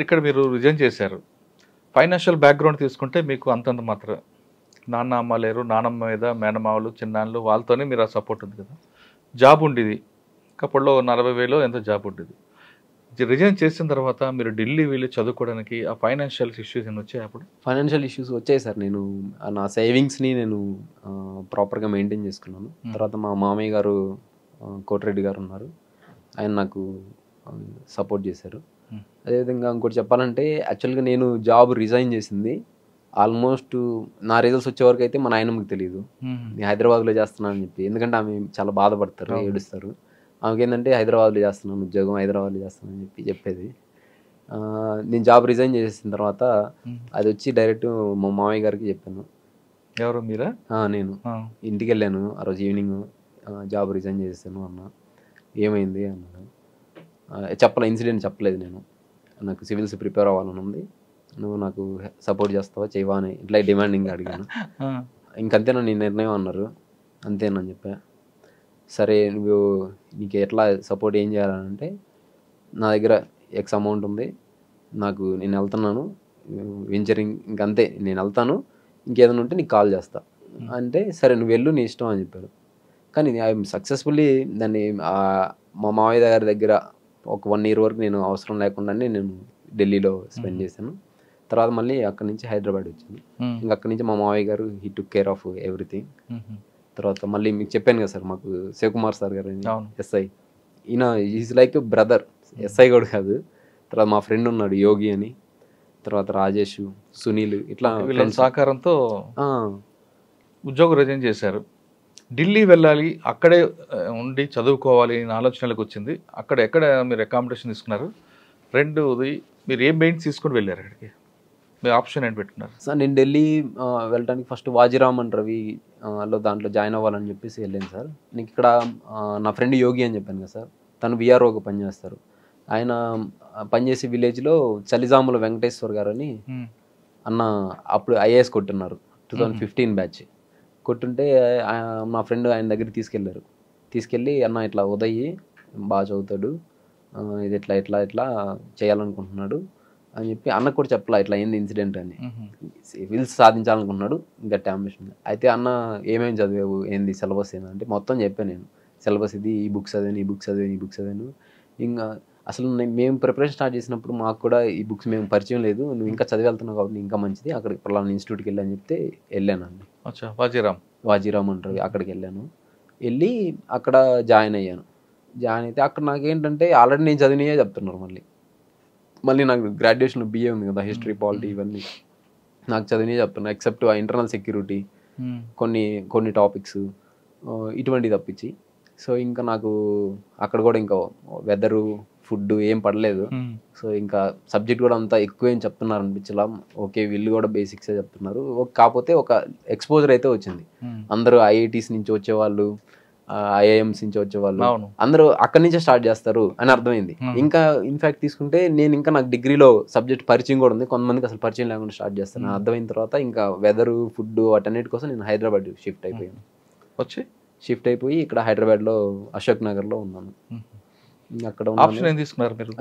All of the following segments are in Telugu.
ఇక్కడ మీరు రిజైన్ చేశారు. ఫైనాన్షియల్ బ్యాక్గ్రౌండ్ తీసుకుంటే మీకు అంతంత మాత్రం నాన్న అమ్మ లేరు, నానమ్మ మీద మేనమావలు చిన్నాన్నలు వాళ్ళతోనే మీరు ఆ సపోర్ట్ ఉంది కదా. జాబ్ ఉండేది అప్పట్లో 40,000 ఎంతో జాబ్ ఉండేది. రిజైన్ చేసిన తర్వాత మీరు ఢిల్లీ వెళ్ళి చదువుకోవడానికి ఆ ఫైనాన్షియల్ ఇష్యూస్ ఏమి వచ్చాయి? అప్పుడు ఫైనాన్షియల్ ఇష్యూస్ వచ్చాయి సార్. నేను నా సేవింగ్స్ని నేను ప్రాపర్గా మెయింటైన్ చేసుకున్నాను. తర్వాత మా మామయ్య గారు కోటిరెడ్డి గారు ఉన్నారు, ఆయన నాకు సపోర్ట్ చేశారు. అదేవిధంగా ఇంకోటి చెప్పాలంటే యాక్చువల్గా నేను జాబ్ రిజైన్ చేసింది ఆల్మోస్ట్ నా రిజల్ట్స్ వచ్చే వరకు అయితే మా నాయనమ్మకి తెలియదు నేను హైదరాబాద్లో చేస్తున్నాను అని చెప్పి. ఎందుకంటే ఆమె చాలా బాధపడతారు, ఏడుస్తారు. ఆమెకి ఏంటంటే హైదరాబాద్లో చేస్తున్నాను ఉద్యోగం, హైదరాబాద్లో చేస్తున్నాను అని చెప్పి చెప్పేది. నేను జాబ్ రిజైన్ చేసిన తర్వాత అది వచ్చి డైరెక్ట్ మా మామయ్య గారికి చెప్పాను. ఎవరు మీరా? నేను ఇంటికి వెళ్ళాను ఆ రోజు ఈవినింగ్, జాబ్ రిజైన్ చేశాను అన్న. ఏమైంది అన్నాను. చెప్పలే, ఇన్సిడెంట్ చెప్పలేదు. నేను నాకు సివిల్స్ ప్రిపేర్ అవ్వాలని ఉంది, నువ్వు నాకు సపోర్ట్ చేస్తావా చేయవా అని ఇట్లా డిమాండింగ్ అడిగాను. ఇంకంతేనా నీ నిర్ణయం అన్నారు. అంతేనని చెప్పా. సరే నువ్వు నీకు ఎట్లా సపోర్ట్ ఏం చేయాలంటే నా దగ్గర ఎక్స్ అమౌంట్ ఉంది, నేను వెళ్తున్నాను వెంచరింగ్, ఇంకంతే నేను వెళ్తాను, ఇంకేదైనా ఉంటే నీకు కాల్ చేస్తా అంటే సరే నువ్వు వెళ్ళు నీ ఇష్టం అని చెప్పారు. కానీ సక్సెస్ఫుల్లీ దాన్ని మా మావయ్య గారి దగ్గర ఒక 1 year వరకు నేను అవసరం లేకుండానే నేను ఢిల్లీలో స్పెండ్ చేశాను. తర్వాత మళ్ళీ అక్కడి నుంచి హైదరాబాద్ వచ్చాను. ఇంకా అక్కడి నుంచి మా మావయ్య గారు he took care of everything. తర్వాత మళ్ళీ మీకు చెప్పాను కదా సార్, మాకు శివకుమార్ సార్ గారు ఎస్ఐ, ఈయన ఈజ్ లైక్ బ్రదర్, ఎస్ఐ కూడా కాదు. తర్వాత మా ఫ్రెండ్ ఉన్నాడు యోగి అని, తర్వాత రాజేష్, సునీల్, ఇట్లా సహకారంతో ఉద్యోగం రిజైన్ చేశారు. ఢిల్లీ వెళ్ళాలి, అక్కడే ఉండి చదువుకోవాలి అనే ఆలోచనలకు వచ్చింది. అక్కడ ఎక్కడ మీరు అకామిడేషన్ తీసుకున్నారు? రెండోది మీరు ఏ మెయిన్స్ తీసుకుని వెళ్ళారు అక్కడికి? మీ ఆప్షన్ ఏంటి పెట్టుకున్నారు? సార్ నేను ఢిల్లీ వెళ్ళడానికి ఫస్ట్ వాజీరామ్ అండ్ రవి దాంట్లో జాయిన్ అవ్వాలని చెప్పేసి వెళ్ళాను సార్. నీకు ఇక్కడ నా ఫ్రెండ్ యోగి అని చెప్పాను కదా సార్, తను విఆర్ఓగా పనిచేస్తారు. ఆయన పనిచేసే విలేజ్లో చలిజాముల వెంకటేశ్వర్ గారు అని అన్న అప్పుడు ఐఏఎస్ కొట్టున్నారు, 2015 బ్యాచ్ కొట్టుంటే మా ఫ్రెండ్ ఆయన దగ్గరికి తీసుకెళ్ళి అన్న ఇట్లా ఉదయ్ బాగా చదువుతాడు, ఇది ఇట్లా ఇట్లా ఇట్లా చేయాలనుకుంటున్నాడు అని చెప్పి అన్నకు కూడా చెప్పలా ఇట్లా ఏంది ఇన్సిడెంట్ అని. సివిల్స్ సాధించాలనుకుంటున్నాడు, గట్టి అంబిషన్. అయితే అన్న ఏమేమి చదివావు, ఏంది సిలబస్ ఏంటంటే మొత్తం చెప్పాను నేను. సిలబస్ ఇది, ఈ బుక్స్ చదివాను, ఈ బుక్స్ చదివాను, ఈ బుక్స్ చదివాను. ఇంకా అసలు మేము ప్రిపరేషన్ స్టార్ట్ చేసినప్పుడు మాకు కూడా ఈ బుక్స్ మేము పరిచయం లేదు, నువ్వు ఇంకా చదివి వెళ్తున్నావు కాబట్టి ఇంకా మంచిది, అక్కడికి పలానా ఇన్స్టిట్యూట్కి వెళ్ళని చెప్తే వెళ్ళానండి. వాజీరామ్ అంటారు, అక్కడికి వెళ్ళి అక్కడ జాయిన్ అయ్యాను. జాయిన్ అయితే అక్కడ నాకేంటంటే ఆల్రెడీ నేను చదివినయే చెప్తున్నారు. మళ్ళీ నాకు గ్రాడ్యుయేషన్ బిఏ ఉంది కదా, హిస్టరీ పాలిటీ ఇవన్నీ నాకు చదివినయే చెప్తున్నారు, ఎక్సెప్ట్ ఇంటర్నల్ సెక్యూరిటీ కొన్ని టాపిక్స్ ఇటువంటివి తప్పించి. సో ఇంకా నాకు అక్కడ కూడా ఇంకా వెదరు ఫుడ్ ఏం పడలేదు. సో ఇంకా సబ్జెక్ట్ కూడా అంతా ఎక్కువ ఏం చెప్తున్నారు అనిపించలా. ఓకే వీళ్ళు కూడా బేసిక్సే చెప్తున్నారు, కాకపోతే ఒక ఎక్స్పోజర్ అయితే వచ్చింది. అందరూ ఐఐటీస్ నుంచి వచ్చేవాళ్ళు, ఐఐఎంస్ నుంచి వచ్చేవాళ్ళు అందరూ అక్కడి నుంచే స్టార్ట్ చేస్తారు అని అర్థమైంది. ఇంకా ఇన్ఫాక్ట్ తీసుకుంటే నేను ఇంకా నాకు డిగ్రీలో సబ్జెక్ట్ పరిచయం కూడా ఉంది, కొంతమందికి అసలు పరిచయం లేకుండా స్టార్ట్ చేస్తాను. అర్థమైన తర్వాత ఇంకా వెదరు ఫుడ్ వాటన్నిటి కోసం నేను హైదరాబాద్ షిఫ్ట్ అయిపోయి ఇక్కడ హైదరాబాద్లో అశోక్ నగర్లో ఉన్నాను. అక్కడ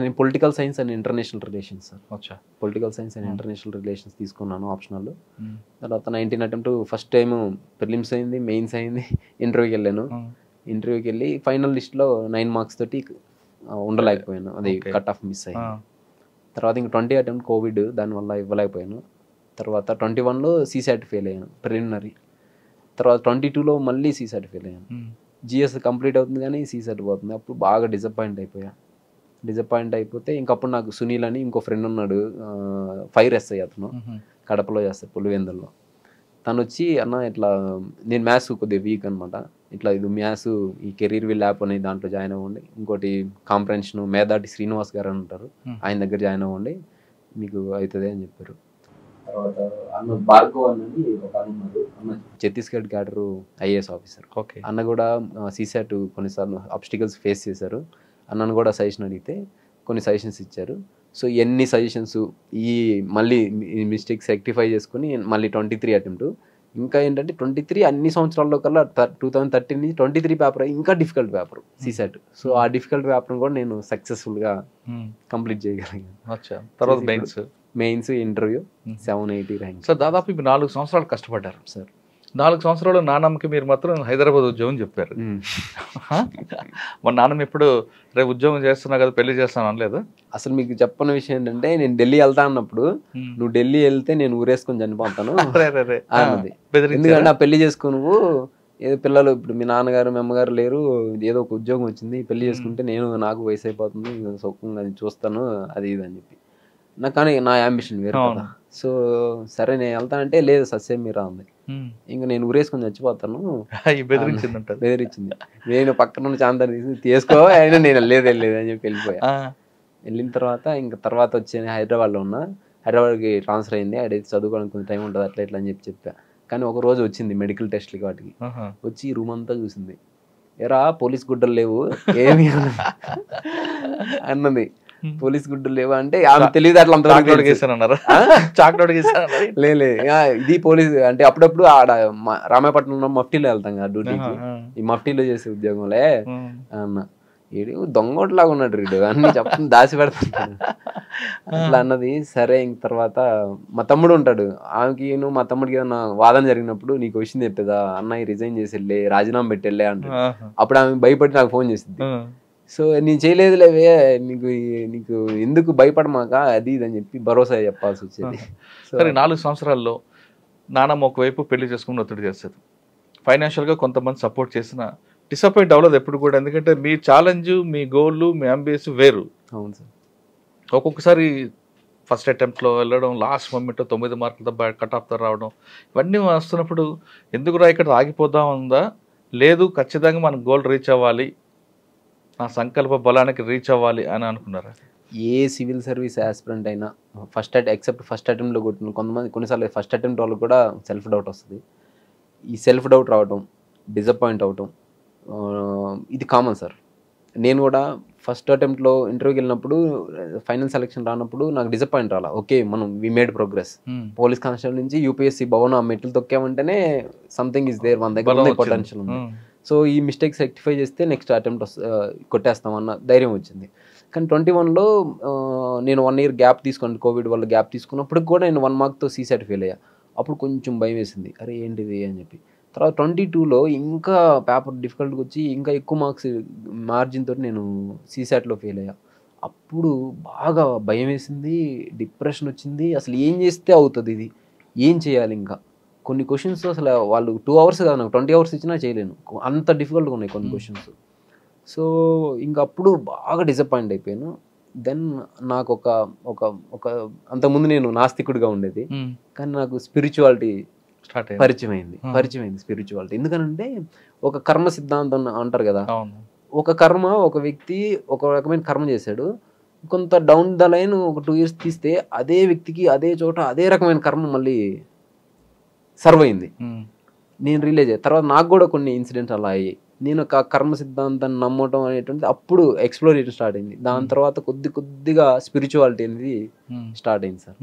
నేను political science and international relations sir, political science and international relations తీసుకున్నాను ఆప్షనల్. తర్వాత 19 అటెంప్ట్ ఫస్ట్ టైం ప్రిలిమ్స్ అయింది, మెయిన్స్ అయింది, ఇంటర్వ్యూకి వెళ్ళాను. ఇంటర్వ్యూకి వెళ్ళి ఫైనల్ లిస్ట్లో 9 మార్క్స్ తోటి ఉండలేకపోయాను, అది కట్ ఆఫ్ మిస్ అయింది. తర్వాత ఇంక 20 అటెంప్ట్ కోవిడ్, దానివల్ల ఇవ్వలేకపోయాను. తర్వాత 21లో సీసాట్ ఫెయిల్ అయ్యాను ప్రిలిమినరీ. తర్వాత 22లో మళ్ళీ సీసాట్ ఫెయిల్ అయ్యాను. జిఎస్ కంప్లీట్ అవుతుంది కానీ సీసాట్ పోతుంది. అప్పుడు బాగా డిసప్పాయింట్ అయిపోతే ఇంకప్పుడు నాకు సునీల్ అని ఇంకో ఫ్రెండ్ ఉన్నాడు, ఫైర్ ఎస్ఐ, అతను కడపలో చేస్తాడు పులివెందుల్లో. తను వచ్చి అన్న ఇట్లా నేను మ్యాథ్స్ కొద్దిగా వీక్ అనమాట, ఇట్లా ఇది మ్యాథ్స్ ఈ కెరీర్ విల్ యాప్ అని దాంట్లో జాయిన్ అవ్వండి, ఇంకోటి కాంప్రహెన్షన్ మేధాటి శ్రీనివాస్ గారు అని ఉంటారు, ఆయన దగ్గర జాయిన్ అవ్వండి మీకు అవుతుంది అని చెప్పారు. తర్వాత అన్న భార్గవ్ అన్నది ఒక అన్నారు, అన్న ఛత్తీస్గఢ్ క్యాడర్ ఐఏఎస్ ఆఫీసర్. అన్న కూడా సీసాట్ కొన్నిసార్లు ఆబ్స్టికల్స్ ఫేస్ చేశారు. అన్నను కూడా సజెషన్ అడిగితే కొన్ని సజెషన్స్ ఇచ్చారు. సో ఎన్ని సజెషన్స్ ఈ మళ్ళీ మిస్టేక్స్ రెక్టిఫై చేసుకుని మళ్ళీ 23 అటెంప్ట్ ఇంకా ఏంటంటే 23 అన్ని సంవత్సరాల్లో కల్లా 2013 నుంచి 23 పేపర్ ఇంకా డిఫికల్ట్ పేపర్ CSAT. సో ఆ డిఫికల్ట్ పేపర్ని కూడా నేను సక్సెస్ఫుల్గా కంప్లీట్ చేయగలిగాను. తర్వాత మెయిన్స్ ఇంటర్వ్యూ 780 ర్యాంక్. సార్ దాదాపు ఇప్పుడు 4 సంవత్సరాలు కష్టపడ్డారు సార్. 4 సంవత్సరాలు నాన్నమ్మకి మీరు మాత్రం హైదరాబాద్ ఉద్యోగం చెప్పారు. మా నాన్నమ్మ ఎప్పుడు రేపు ఉద్యోగం చేస్తున్నా కదా పెళ్లి చేస్తాను అనలేదు? అసలు మీకు చెప్పని విషయం ఏంటంటే నేను ఢిల్లీ వెళ్తా అన్నప్పుడు నువ్వు ఢిల్లీ వెళ్తే నేను ఊరేసుకొని చనిపోతాను అన్నది. ఎందుకంటే నా పెళ్లి చేసుకో, నువ్వు ఏదో పిల్లలు ఇప్పుడు మీ నాన్నగారు మీ అమ్మగారు లేరు, ఏదో ఒక ఉద్యోగం వచ్చింది, పెళ్లి చేసుకుంటే నాకు వయసు అయిపోతుంది, సుఖంగా చూస్తాను అది ఇది అని చెప్పి. నాకు కానీ నా యాంబిషన్ వేరు కదా. సో సరే నేను వెళ్తానంటే లేదు సస్యం మీరా అంది. ఇంకా నేను ఊరేసుకొని చచ్చిపోతాను బెదిరించింది. నేను పక్కన చాంతాన్ని తీసుకో అయినా నేను వెళ్ళలేదు అని చెప్పి వెళ్ళిపోయా. వెళ్ళిన తర్వాత తర్వాత వచ్చి హైదరాబాద్లో ఉన్నా. హైదరాబాద్కి ట్రాన్స్ఫర్ అయింది. అడైతే చదువుకోవడానికి కొంచెం టైం ఉంటుంది అట్లా ఇట్లా అని చెప్పా. కానీ ఒక రోజు వచ్చింది మెడికల్ టెస్ట్లకి వాటికి. వచ్చి రూమ్ అంతా చూసింది. ఎరా పోలీస్ గుడ్డలు లేవు ఏమి అన్నది. పోలీస్ గుడ్డలు లేవా అంటే ఆమె తెలియదు అట్లా లే ఇది పోలీస్ అంటే అప్పుడప్పుడు ఆడ రామాయపట్నంలో మఫ్టీలో వెళ్తాం కదా డ్యూటీకి. ఈ మఫ్టీలో చేసే ఉద్యోగంలే అన్న. ఏడు దొంగోట్లాగా ఉన్నాడు రీడు అన్ని చెప్పని దాచి పెడతాడు అట్లా అన్నది. సరే ఇంక తర్వాత మా తమ్ముడు ఉంటాడు. ఆమెకి మా తమ్ముడికి ఏదన్నా వాదన జరిగినప్పుడు నీకు వచ్చింది చెప్పేదా అన్నయ్య రిజైన్ చేసి వెళ్ళే రాజీనామా పెట్టి వెళ్ళే అంటాడు. అప్పుడు ఆమె భయపడి నాకు ఫోన్ చేసింది. సో నేను చేయలేదులేవే నీకు ఎందుకు భయపడమాక అది ఇది అని చెప్పి భరోసా చెప్పాల్సి వచ్చేది. సరే 4 సంవత్సరాల్లో నాన్నమ్మ ఒకవైపు పెళ్లి చేసుకుని ఒత్తిడి చేస్తుంది, ఫైనాన్షియల్గా కొంతమంది సపోర్ట్ చేసిన డిసప్పాయింట్ అవ్వలేదు ఎప్పుడు కూడా. ఎందుకంటే మీ ఛాలెంజ్ మీ గోల్ మీ అంబియన్స్ వేరు. అవును సార్. ఒక్కొక్కసారి ఫస్ట్ అటెంప్ట్లో వెళ్ళడం, లాస్ట్ మూమెంట్ 9 మార్కులతో కట్ ఆఫ్తో రావడం, ఇవన్నీ వస్తున్నప్పుడు ఎందుకు ఇక్కడ ఆగిపోదాం ఉందా, లేదు ఖచ్చితంగా మన గోల్ రీచ్ అవ్వాలి, నా సంకల్ప బలానికి రీచ్ అవ్వాలి అని అనుకున్నారా? ఏ సివిల్ సర్వీస్ ఆస్పిరెంట్ అయినా ఎక్సెప్ట్ ఫస్ట్ అటెంప్ట్లో కొట్టిన కొంతమంది కొన్నిసార్లు ఫస్ట్ అటెంప్ట్ వాళ్ళకి కూడా సెల్ఫ్ డౌట్ వస్తుంది. ఈ సెల్ఫ్ డౌట్ రావటం, డిసప్పాయింట్ అవటం ఇది కామన్ సార్. నేను కూడా ఫస్ట్ అటెంప్ట్లో ఇంటర్వ్యూకి వెళ్ళినప్పుడు ఫైనల్ సెలెక్షన్ రానప్పుడు నాకు డిసప్పాయింట్ రాలా. ఓకే మనం we made progress. Police constable నుంచి యూపీఎస్సీ భవన్ ఆ మెట్లు తొక్కామంటేనే సంథింగ్ ఇస్ దేర్, మన దగ్గర పొటెన్షియల్ ఉంది. సో ఈ మిస్టేక్స్ రెక్టిఫై చేస్తే నెక్స్ట్ అటెంప్ట్ కొట్టేస్తామన్న ధైర్యం వచ్చింది. కానీ 21లో నేను 1 year గ్యాప్ తీసుకోండి, కోవిడ్ వల్ల గ్యాప్ తీసుకున్నప్పుడు కూడా నేను 1 markతో CSAT ఫెయిల్ అయ్యా. అప్పుడు కొంచెం భయం వేసింది, అరే ఏంటిది అని చెప్పి. తర్వాత 22లో ఇంకా పేపర్ డిఫికల్ట్గా వచ్చి ఇంకా ఎక్కువ మార్క్స్ మార్జిన్ తోటి నేను CSATలో ఫెయిల్ అయ్యా. అప్పుడు బాగా భయం వేసింది, డిప్రెషన్ వచ్చింది. అసలు ఏం చేస్తే అవుతుంది ఇది, ఏం చేయాలి, ఇంకా కొన్ని క్వశ్చన్స్ అసలు వాళ్ళు 2 hours కాదు నాకు 20 hours ఇచ్చినా చేయలేను, అంత డిఫికల్ట్గా ఉన్నాయి కొన్ని క్వశ్చన్స్. సో ఇంకా అప్పుడు బాగా డిసప్పాయింట్ అయిపోయాను. దెన్ నాకు ఒక అంతకుముందు నేను నాస్తికుడిగా ఉండేది, కానీ నాకు స్పిరిచువాలిటీ పరిచయం అయింది స్పిరిచువాలిటీ. ఎందుకనంటే ఒక కర్మ సిద్ధాంతం అంటారు కదా, ఒక కర్మ ఒక వ్యక్తి ఒక రకమైన కర్మ చేశాడు, కొంత డౌన్ ద లైన్ ఒక 2 years తీస్తే అదే వ్యక్తికి అదే చోట అదే రకమైన కర్మ మళ్ళీ సర్వ్ అయింది. నేను రిలీజ్ అయ్యా. తర్వాత నాకు కూడా కొన్ని ఇన్సిడెంట్స్ అలా అయ్యాయి. నేను ఒక కర్మ సిద్ధాంతాన్ని నమ్మటం అనేటువంటి అప్పుడు ఎక్స్ప్లోరేషన్ స్టార్ట్ అయింది. దాని తర్వాత కొద్దిగా స్పిరిచువాలిటీ అనేది స్టార్ట్ అయింది సార్.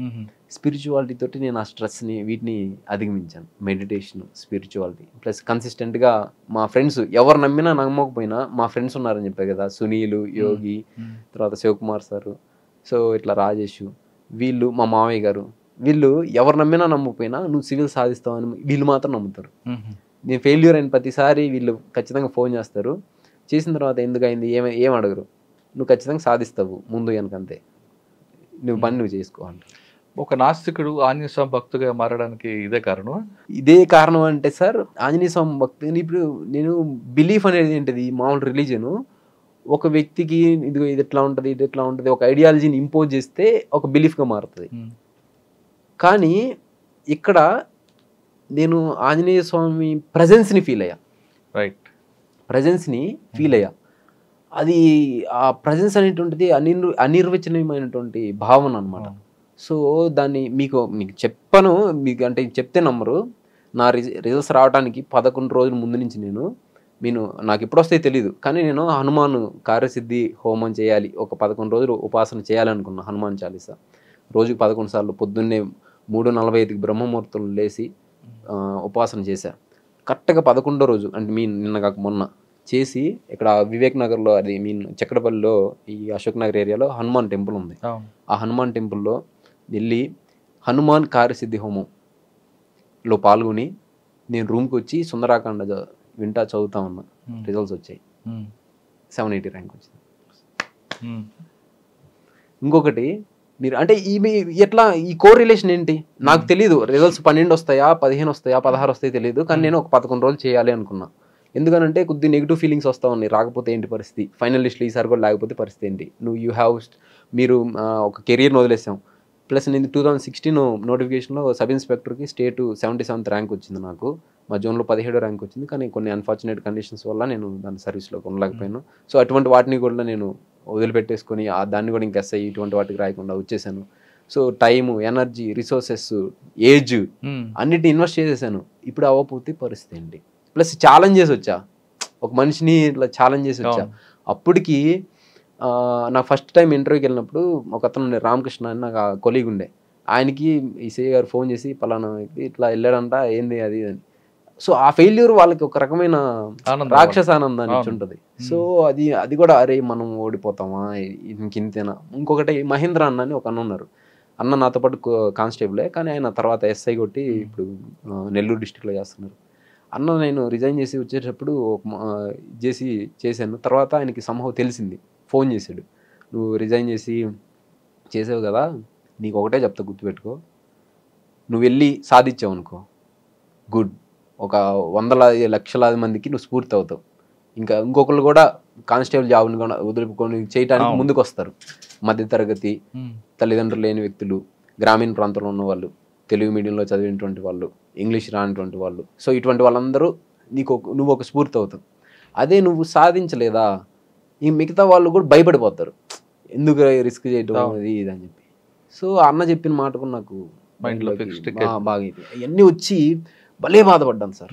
స్పిరిచువాలిటీ తోటి నేను ఆ స్ట్రెస్ని వీటిని అధిగమించాను. మెడిటేషన్, స్పిరిచువాలిటీ ప్లస్ కన్సిస్టెంట్గా మా ఫ్రెండ్స్ ఎవరు నమ్మినా నమ్మకపోయినా మా ఫ్రెండ్స్ ఉన్నారని చెప్పారు కదా, సునీల్, యోగి, తర్వాత శివకుమార్ సారు, సో ఇట్లా రాజేష్, వీళ్ళు మా మావయ్య గారు, వీళ్ళు ఎవరు నమ్మినా నమ్మకపోయినా నువ్వు సివిల్ సాధిస్తావని వీళ్ళు మాత్రం నమ్ముతారు. నేను ఫెయిల్యూర్ అయిన ప్రతిసారి వీళ్ళు ఖచ్చితంగా ఫోన్ చేస్తారు. చేసిన తర్వాత ఎందుకు అయింది ఏం అడగరు, నువ్వు ఖచ్చితంగా సాధిస్తావు ముందు వెనకంతే, నువ్వు పని నువ్వు చేసుకోవాలి. ఒక నాస్తికుడు ఆంజనేయ స్వామి భక్తుగా మారడానికి ఇదే కారణం? ఇదే కారణం అంటే సార్, ఆంజనేయ స్వామి భక్తి ఇప్పుడు నేను బిలీఫ్ అనేది ఏంటిది, మామూలు రిలీజను ఒక వ్యక్తికి ఇది ఎట్లా ఉంటుంది ఇది ఎట్లా ఉంటుంది ఒక ఐడియాలజీని ఇంపోజ్ చేస్తే ఒక బిలీఫ్గా మారుతుంది. కానీ ఇక్కడ నేను ఆంజనేయ స్వామి ప్రజెన్స్ని ఫీల్ అయ్యా. రైట్, ప్రజెన్స్ని ఫీల్ అయ్యా. అది ఆ ప్రజెన్స్ అనేటువంటిది అనిర్వచనీయమైనటువంటి భావన అనమాట. సో దాన్ని మీకు చెప్పను, మీకు అంటే చెప్తే నమ్మరు. నా రిజల్ట్స్ రావడానికి 11 రోజుల ముందు నుంచి నేను నాకు ఎప్పుడు వస్తాయో తెలియదు, కానీ నేను హనుమాన్ కార్యసిద్ధి హోమం చేయాలి, ఒక 11 రోజులు ఉపాసన చేయాలనుకున్నా. హనుమాన్ చాలీసా రోజుకి 11 సార్లు పొద్దున్నే 3:45కి బ్రహ్మముహూర్తం లేచి ఉపవాసం చేశా. కరెక్ట్గా 11వ రోజు అంటే నిన్న కాక మొన్న చేసి ఇక్కడ వివేక్ నగర్లో అది చక్కడపల్లిలో ఈ అశోక్ నగర్ ఏరియాలో హనుమాన్ టెంపుల్ ఉంది. ఆ హనుమాన్ టెంపుల్లో వెళ్ళి హనుమాన్ కార్యసిద్ధి హోమంలో పాల్గొని నేను రూమ్కి వచ్చి సుందరాకాండ వింటా చదువుతా ఉన్నా. రిజల్ట్స్ వచ్చాయి, 780 ర్యాంక్ వచ్చింది. ఇంకొకటి మీరు అంటే ఎట్లా ఈ కోర్ రిలేషన్ ఏంటి నాకు తెలియదు. రిజల్ట్స్ 12 వస్తాయా 15 వస్తాయా 16 వస్తాయో తెలియదు, కానీ నేను ఒక 11 రోజులు చేయాలి అనుకున్నా. ఎందుకనంటే కొద్ది నెగిటివ్ ఫీలింగ్స్ వస్తూ ఉన్నాయి, రాకపోతే ఏంటి పరిస్థితి, ఫైనల్ లిస్ట్లో ఈసారి కూడా లేకపోతే పరిస్థితి ఏంటి, మీరు ఒక కెరీర్ని వదిలేసాం. ప్లస్ నేను 2016 నోటిఫికేషన్లో సబ్ ఇన్స్పెక్టర్కి స్టేట్ 77th ర్యాంక్ వచ్చింది నాకు, మా జోన్లో 17వ ర్యాంక్ వచ్చింది. కానీ కొన్ని అన్ఫార్చునేట్ కండిషన్స్ వల్ల నేను దాని సర్వీస్లో ఉండలేకపోయాను. సో అటువంటి వాటిని కూడా నేను వదిలిపెట్టేసుకొని దాన్ని కూడా ఇంకా ఎస్ఐ ఇటువంటి వాటికి రాయకుండా వచ్చేసాను. So time, energy, resources, age అన్నిటిని ఇన్వెస్ట్ చేసేసాను. ఇప్పుడు అవ్వకపోతే పరిస్థితి ఏంటి. ప్లస్ ఛాలెంజ్ చేసి వచ్చా, ఒక మనిషిని ఇట్లా ఛాలెంజ్ చేసి వచ్చా. అప్పటికి నాకు ఫస్ట్ టైం ఇంటర్వ్యూకి వెళ్ళినప్పుడు ఒక అతను రామకృష్ణ అని నాకు కొలీగ్ ఉండే, ఆయనకి ఈ సిఐ గారు ఫోన్ చేసి పలానా ఇట్లా వెళ్ళాడంట ఏంది అది అని. సో ఆ ఫెయిల్యూర్ వాళ్ళకి ఒక రకమైన రాక్షస ఆనందాన్ని ఇచ్చి ఉంటుంది. సో అది కూడా అరే మనం ఓడిపోతామా ఇంకింతేనా. ఇంకొకటి మహేంద్ర అన్న అని ఒక అన్న ఉన్నారు, అన్న నాతో పాటు కానిస్టేబులే, కానీ ఆయన తర్వాత ఎస్ఐ కొట్టి ఇప్పుడు నెల్లూరు డిస్టిక్లో చేస్తున్నారు. అన్న నేను రిజైన్ చేసి వచ్చేటప్పుడు చేశాను. తర్వాత ఆయనకి సంభవం తెలిసింది, ఫోన్ చేశాడు, నువ్వు రిజైన్ చేసావు కదా, నీకు ఒకటే చెప్తా గుర్తుపెట్టుకో, నువ్వు వెళ్ళి సాధించావు అనుకో గుడ్, ఒక 100 లక్షలాది మందికి నువ్వు స్ఫూర్తి అవుతావు. ఇంకొకరు కూడా కానిస్టేబుల్ జాబ్ని కూడా వదులుకొని చేయడానికి ముందుకు వస్తారు. మధ్యతరగతి తల్లిదండ్రులు లేని వ్యక్తులు, గ్రామీణ ప్రాంతంలో ఉన్న వాళ్ళు, తెలుగు మీడియంలో చదివినటువంటి వాళ్ళు, ఇంగ్లీష్ రానిటువంటి వాళ్ళు. సో ఇటువంటి వాళ్ళందరూ నువ్వు ఒక స్ఫూర్తి అవుతావు. అదే నువ్వు సాధించలేదా ఈ మిగతా వాళ్ళు కూడా భయపడిపోతారు, ఎందుకు రిస్క్ చేయటం అది ఇది అని చెప్పి. సో అన్న చెప్పిన మాట కూడా నాకు బాగా ఇవన్నీ వచ్చి భలే బాధపడ్డాను సార్.